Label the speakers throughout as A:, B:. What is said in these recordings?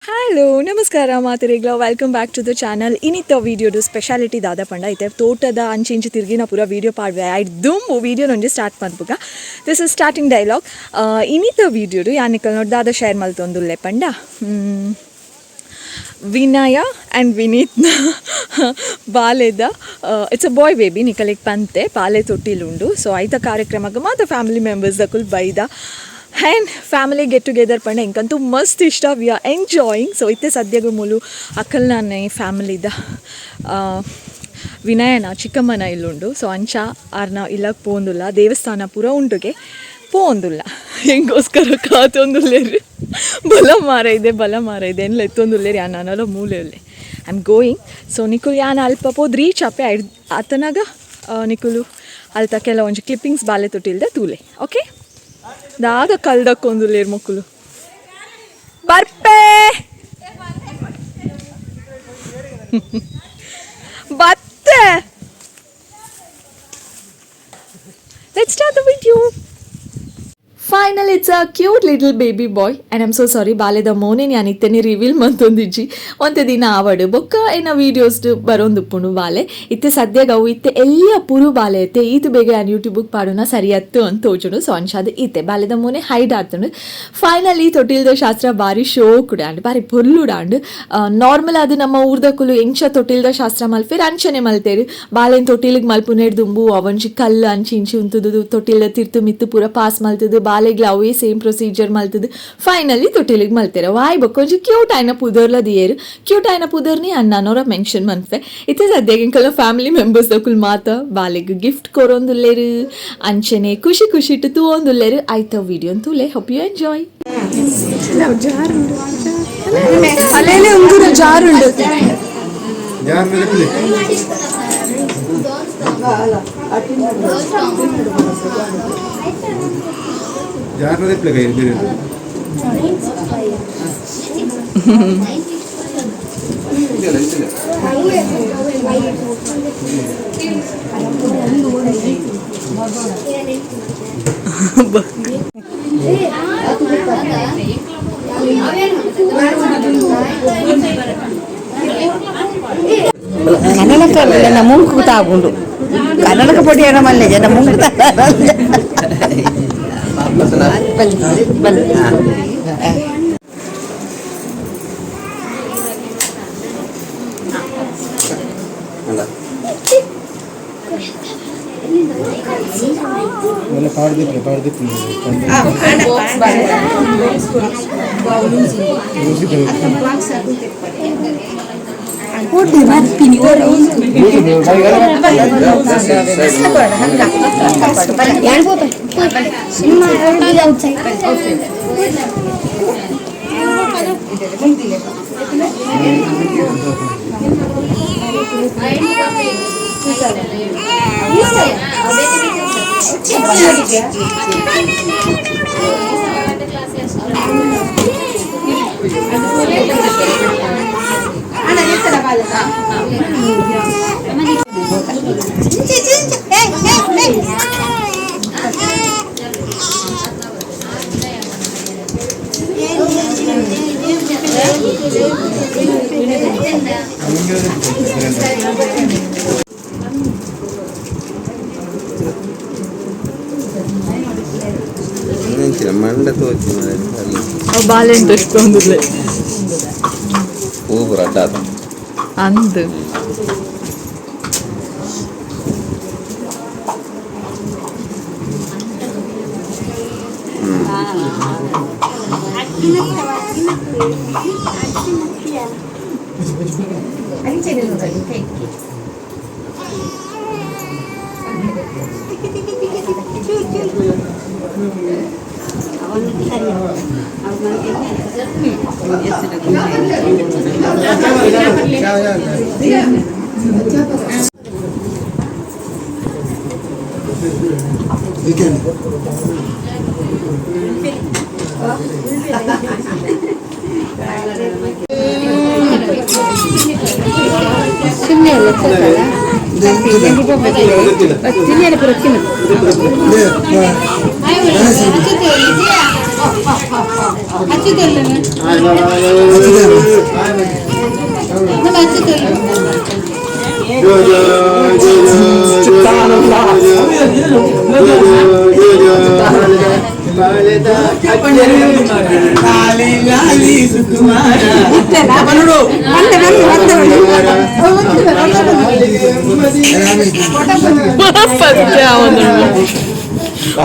A: Hello ನಮಸ್ಕಾರ ಮಾತರಿಗ್ಲ welcome back to the channel. ಇನ್ನಿತ್ತ ವೀಡಿಯೋದು ಸ್ಪೆಷಾಲಿಟಿ ದಾದ ಪಂಡ ಐತೆ ತೋಟದ ಅಂಚಿ ತಿರುಗಿನ ಪೂರ ವೀಡಿಯೋ ಪಾಡ್ವೆ ಆಯ್ತು ವೀಡಿಯೋ ನೊಂಜಿ ಸ್ಟಾರ್ಟ್ ಮಾಡ್ಬೇಕ. This is starting dialogue. ಇನ್ನಿತ್ತ ವೀಡಿಯೋಡು ಯಾ ನಿಕಲ್ನೊಟ್ಟು ದಾದ ಶೇರ್ ಮಲ್ತೊಂದುಲ್ಲೆ ಪಂಡ ವಿನಯ ಆ್ಯಂಡ್ ವಿನೀತ್ನ ಬಾಲೆದ ಇಟ್ಸ್ ಅ ಬಾಯ್ ಬೇಬಿ ನಿಕಲಿಗೆ ಪಂತೆ ಬಾಲೆ ತೊಟ್ಟಿಲುಂಡು. ಸೊ ಐತ ಕಾರ್ಯಕ್ರಮಕ್ಕೆ ಮಾತ್ರ ಫ್ಯಾಮಿಲಿ ಮೆಂಬರ್ಸ್ ದಕುಲ್ ಬೈದ ಆ್ಯಂಡ್ ಫ್ಯಾಮಿಲಿ ಗೆಟ್ ಟುಗೆದರ್ ಪಂಡ ಇಂಕಂತೂ ಮಸ್ತ್ ಇಷ್ಟ. We are enjoying. ಸೊ ಇತ್ತೆ ಸದ್ಯಗ ಮೂಲು ಅಕ್ಕಲ್ನ ಫ್ಯಾಮಿಲಿದ ವಿನಯನ ಚಿಕ್ಕಮ್ಮನ ಇಲ್ಲುಂಡು. ಸೊ ಅಂಚ ಆರ್ನ ಇಲ್ಲಕ್ಕೆ ಪೋಂದುಲ್ಲ ದೇವಸ್ಥಾನ ಪೂರ ಉಂಟುಗೆ ಪೋಂದುಲ್ಲ ಹೆಂಗೋಸ್ಕರ ಕಾತೊಂದುಲ್ಲೇರಿ ಬಲ ಮಾರ ಇದೆ ಎಲ್ಲ ಎತ್ತೊಂದುಲ್ಲೇರಿ ಅನ್ನೋ ಮೂಲೆಯಲ್ಲೇ ಐ ಆಮ್ ಗೋಯಿಂಗ್. ಸೊ ನಿಕುಲು ಯಾನ ಅಲ್ಪ ಪೋದ್ ರೀಚ್ ಅಪ್ಪೆ ಆತನಾಗ ನಿಕುಲು ಅಲ್ತ ಕೆಲವೊಂದು ಕ್ಲಿಪ್ಪಿಂಗ್ಸ್ ಬಾಲೆ ತೊಟ್ಟಿಲ್ದೆ ತೂಲೆ ಓಕೆ ದಾದ ಕಲ್ದಕ್ಕೊಂದುಲ್ಲೇರು ಮಕ್ಕಳು ಬರ್ಪೆ ಬತ್ತೆ. Let's start the video. Finally, it's a cute little baby boy and I'm so sorry ಬಾಲೆದ ಮೋನೆ ನಾನು ಇತ್ತೇನೆ ರಿವೀಲ್ ಮಂತೊಂದಿಜ್ಜಿ ಒಂತೆ ದಿನ ಆವಡು ಬೊಕ್ಕ ಏನ ವೀಡಿಯೋಸ್ ಬರೋಂದುಪ್ಪುಂಡು ಬಾಲೆ ಇತ್ತೆ ಸದ್ಯಗ ಅವು ಇತ್ತೆ ಎಲ್ಲ ಪುರು ಬಾಲೆ ಇತ್ತೆ ಈತು ಬೇಗ ನಾನು ಯೂಟ್ಯೂಬಿಗೆ ಪಾಡೋಣ ಸರಿಯತ್ತು ಅಂತ ತೋಚುಡು. ಸೊ ಅನ್ಷಾದ ಇತ್ತೆ ಬಾಲೆದ ಮೋನೆ ಹೈಡ್ ಆತುಂಡು. ಫೈನಲಿ ತೊಟ್ಟಿಲ್ದ ಶಾಸ್ತ್ರ ಬಾರಿ ಶೋ ಕೂಡ ಅಂಡು ಬಾರಿ ಪೊರ್ಲುಡಾಂಡು ನಾರ್ಮಲ್ ಅದು ನಮ್ಮ ಊರ್ದಕ್ಕುಲು ಎಂಚ ತೊಟ್ಟಿಲ್ದ ಶಾಸ್ತ್ರ ಮಲ್ಪೇರು ಅಂಚನೆ ಮಲ್ತೇರು ಬಾಲೆನ ತೊಟ್ಟಿಲಿಗೆ ಮಲ್ಪುನೇರು ದುಂಬು ಅವನ್ಜಿ ಕಲ್ಲು ಅಂಚಿ ಇಂಚಿ ಉಂತುದು ತೊಟ್ಟಿಲ್ದ ತಿರ್ತು ಮಿತ್ತು ಪೂರ ಪಾಸ್ ಮಲ್ತದು ಬಾಲೆಗ್ಲ ಅವೇ ಸೇಮ್ ಪ್ರೊಸೀಜರ್ ಮಲ್ತದು. ಫೈನಲಿ ತೊಟ್ಟಿಲಿಗೆ ಮಲ್ತೇರ ವಾಯ್ ಬಕ್ಕೊಂಜಿ ಕ್ಯೂಟ್ ಆಯ್ನ ಪುದರ್ಲ ದಿಯೇರು ಕ್ಯೂಟ್ ಆಯ್ನ ಪುದರ್ನಿ ಅನ್ನೋರ ಮೆನ್ಷನ್ ಮನ್ಪೆ ಇತ್ತೆ ಸದ್ಯಗೆ ಇಂಕಲ್ಲ ಫ್ಯಾಮಿಲಿ ಮೆಂಬರ್ಸ್ ದಕುಲ್ ಮಾತ ಬಾಲೆಗ್ ಗಿಫ್ಟ್ ಕೊರೊಂದುಲ್ಲೇರು ಅಂಚನೆ ಖುಷಿ ಇಟ್ಟು ತೂವೊಂದುಲ್ಲೇರು ಆಯ್ತ ವಿಡಿಯೋ ತೂಲೆ ಹೋಪ್ ಯು ಎಂಜಾಯ್. ಅಲ್ಲೇಲೆ ಒಂದೂರ ಜಾರುಂಡು
B: ಯಾರದೇ ಪ್ಲೇಗ ಇರ್ತೀರಿ
C: ಕನ್ನಡಕ ಮುಂಕು ತಾಗುಂಡು ಕನ್ನಡಕ ಪೊಡಿ ಏನೋ ಮಲ್ಲೆ ಜನ ಮುಂಕು
A: ಬಾಲೆ ಅಂತ ಎಷ್ಟೊಂದಿಲ್ಲ ಅಂದು
B: Hati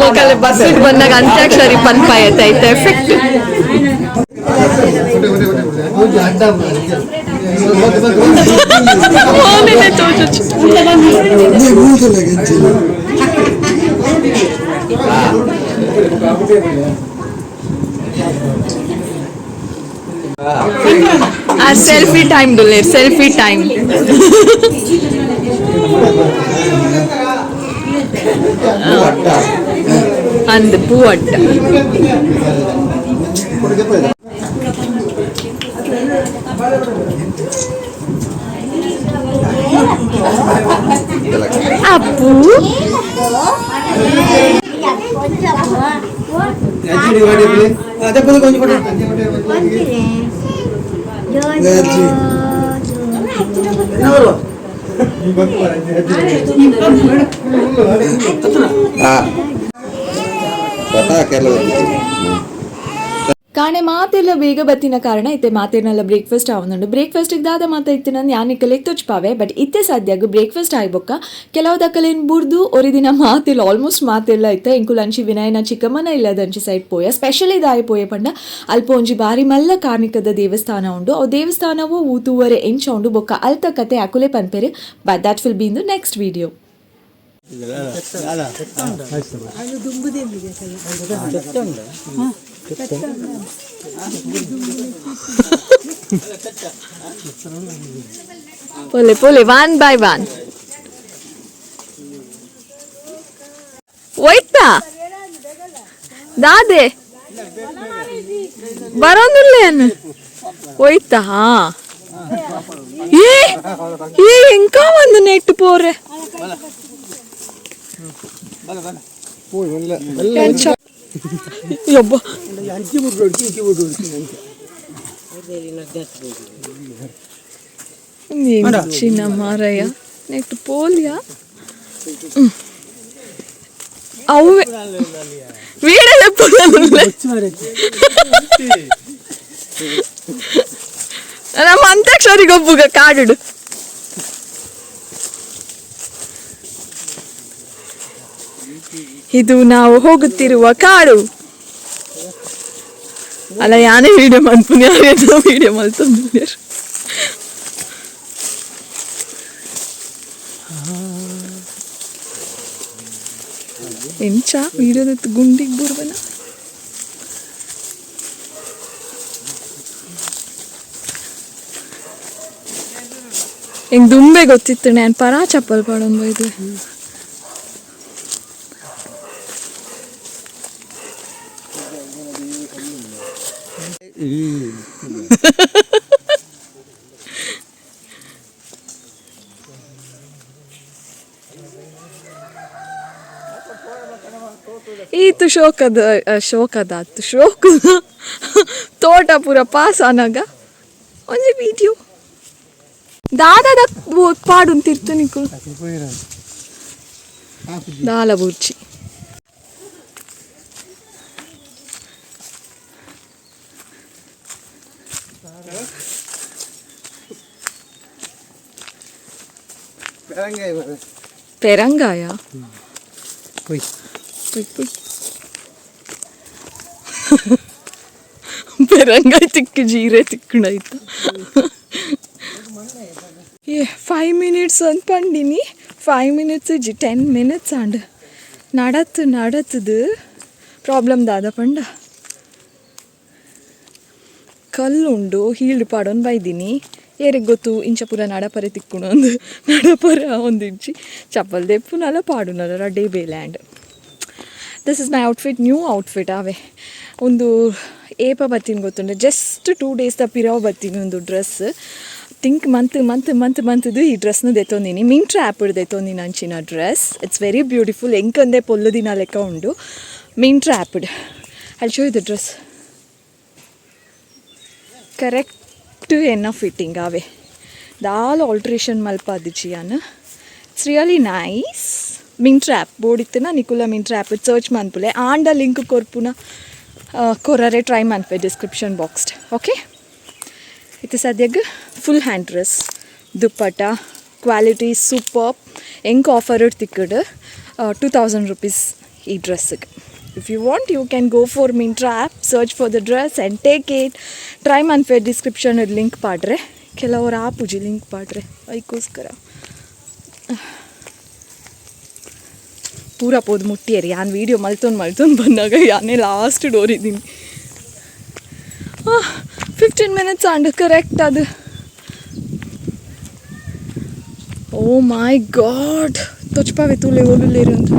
A: ಮೊಕಲೆ ಬಸ್ ಬಂದಾಗ ಅಂತ್ಯಾಕ್ಷರಿ ಪನ್ಪಾಯತ್ ಐತೆ ಎಫೆಕ್ಟ್ ಸೆಲ್ಫಿ ಟೈಮ್ ದುಲೇರ್ ಸೆಲ್ಫಿ ಟೈಮ್ ಅಂದ್ ಪೂವಟ್ಟ ಅಪ್ಪು ಕಾಣೆ ಮಾತೆಲ್ಲ ಬೇಗ ಬತ್ತಿನ ಕಾರಣ ಇತ್ತೆ ಮಾತೇನೆಲ್ಲ ಬ್ರೇಕ್ಫಾಸ್ಟ್ ಆವೊಂದುಂಡು ಬ್ರೇಕ್ಫಾಸ್ಟ್ ದಾದ ಮಾತ ಇತ್ತಿನಂದು ಯಾನಿಕ್ಕಲೆ ತುಚ್ಪಾವೆ ಬಟ್ ಇತ್ತೆ ಸದ್ಯಾಗ ಬ್ರೇಕ್ಫಾಸ್ಟ್ ಆಯ್ಬೊಕ್ಕ ಕೆಲವು ದಕ್ಕಲೇನು ಬುರ್ದು ಒರಿ ದಿನ ಮಾತೆಲ್ಲ ಆಲ್ಮೋಸ್ಟ್ ಮಾತೆಲ್ಲ ಇತ್ತ ಇಂಕು ಲಂಚಿ ವಿನಯನ ಚಿಕ್ಕಮ್ಮನ ಇಲ್ಲದಂಚಿ ಸೈಡ್ ಪೋಯ ಸ್ಪೆಷಲಿ ದಾಯಿ ಪೋಯ ಪಂಡ ಅಲ್ಪ ಒಂಜಿ ಬಾರಿ ಮಲ್ಲ ಕಾರ್ಣಿಕದ ದೇವಸ್ಥಾನ ಉಂಡು ಆ ದೇವಸ್ಥಾನವು ಊತುವರೆ ಎಂಚ ಉಂಡು ಬೊಕ್ಕ ಅಲ್ತ ಕತೆ ಅಕುಲೆ ಪನ್ಪೆರು but that will be in the next video. Pole pole one by one. Oita. Dade. Barondullen. Oita ha. Ye inka ಒಂದು ನೆಟ್ ಪೋರೆ. ಯಬ್ಬ ಚಿನ್ನ ಮಾರಯ್ಯ ನೆಕ್ಸ್ಟ್ ಪೋಲಿಯಾ ಅವು ವೀಡಲ್ಲ ನಮ್ಮ ಅಂತ್ಯಾಕ್ಷರಿಗೊಬ್ಬುಗ ಕಾಡು ಇದು ನಾವು ಹೋಗುತ್ತಿರುವ ಕಾಡು ಅಲ್ಲ ಯಾನೇ ವಿಡಿಯೋ ಮಾಡ್ತೀನಿ ಯಾರೇನೋ ವಿಡಿಯೋ ಮಾಡ್ತಾರೆ ಎಂಚ ವಿಡಿಯೋದ ಗುಂಡಿಗೆ ಬುರ್ಬನ ಹೆಂಗ್ ದುಂಬೆ ಗೊತ್ತಿತ್ತು ನಾನು ಪರಾ ಚಪ್ಪಲ್ ಪಾಡೊಂದು ಇದು ಈತು ಶೋಕದ ತೋಟ ಪೂರ ಪಾಸ್ ಆನಾಗ ಒಂಜಿ ವಿಡಿಯೋ ದಾದಾದ ಪಾಡುಂತಿರ್ತು ನಿಕು ದಾಲ ಬುರ್ಚಿ ಪೆರಂಗಾಯ ಪೆರಂಗಾಯ ತಿಕ್ಕು ಜೀರೆ ತಿಕ್ಕುಂಡಾಯ್ತು 5 minutes ಅಂತ ಪಂಡಿನಿ 5 minutes 10 minutes ಅಂಡ್ ನಡತ್ತದು ಪ್ರಾಬ್ಲಮ್ ದಾದ ಪಂಡ ಕಲ್ಲುಂಡು ಹೀಲ್ಡ್ ಪಾಡೋನ್ ಬೈದಿನಿ ಏರಿಗೆ ಗೊತ್ತು ಇಂಚ ಪೂರ ನಡಪರೆ ತಿಕ್ಕುಣ ಒಂದು ನಡಪರ ಒಂದಿಂಚಿ ಚಪ್ಪಲ್ ದೆಪ್ಪು ನಲ ಪಾಡು ನಲ ರಡ್ಡೆ ಬೇಲ್ಯಾಂಡ್ this is my outfit new outfit ಅವೇ ಒಂದು ಏಪ ಬತ್ತೀನಿ ಗೊತ್ತುಂಡೆ ಜಸ್ಟ್ 2 days ಪಿರಾವ್ ಬತ್ತೀನಿ ಒಂದು ಡ್ರೆಸ್ ಥಿಂಕ್ ಮಂತ್ದು ಈ ಡ್ರೆಸ್ನ ದೆತ್ತೊಂದಿನಿ ಮಿಂಟ್ರಾ ಆ್ಯಪ್ ದೆತ್ತೊಂದಿನಿ ಅಂಚಿನ ಡ್ರೆಸ್ ಇಟ್ಸ್ ವೆರಿ ಬ್ಯೂಟಿಫುಲ್ ಎಂಕಂದೆ ಪೊಲ್ಲು ದಿನ ಲೆಕ್ಕ ಉಂಡು Myntra app I show you the dress correct ಎನ್ನ ಫಿಟ್ಟಿಂಗ್ ಅವೇ ದಾಲ ಆಲ್ಟ್ರೇಷನ್ ಮಲ್ಪಾದಿಜಿ ಅನ್ನ it's really nice Myntra app board ಇತ್ತನ ನಿಕುಲ ಮಿಂಟ್ರಾ ಆ್ಯಪ್ ಸರ್ಚ್ ಮನ್ಪುಲೆ ಆಂಡ ಲಿಂಕ್ ಕೊರ್ಪುನ ಕೊರರೆ ಟ್ರೈ ಮಾಡ್ಪೆ ಡಿಸ್ಕ್ರಿಪ್ಷನ್ ಬಾಕ್ಸ್ಡ್ ಓಕೆ. ಇದು ಸದ್ಯಕ್ಕೆ full hand dress dupatta quality super ಹೆಂಗೆ ಆಫರ್ ತಿಕ್ಕಡು 2000 rupees ಈ ಡ್ರೆಸ್ಸಿಗೆ. If you want you can go for Myntra app search for the dress and take it. Try ಮಾಡ್ಪೆ ಡಿಸ್ಕ್ರಿಪ್ಷನ್ ಲಿಂಕ್ ಪಾಡ್ರೆ ಕೆಲವರು ಆಪುಜಿ ಲಿಂಕ್ ಪಾಡ್ರೆ ಅದಕ್ಕೋಸ್ಕರ ಪೂರ ಪೋದು ಮುಟ್ಟಿಯರಿ ಯಾನ್ ವೀಡಿಯೋ ಮಲ್ತೊಂದು ಬಂದಾಗ ಯಾನೇ ಲಾಸ್ಟ್ ಡೋರ್ ಇದ್ದೀನಿ. 15 minutes ಅಂಡ್ ಕರೆಕ್ಟ್ ಅದು. ಓ ಮೈ ಗಾಡ್ ತೊಚ್ಪಾವೆ ತೂಲೆ ಓಲುಲೇರು ಅಂತ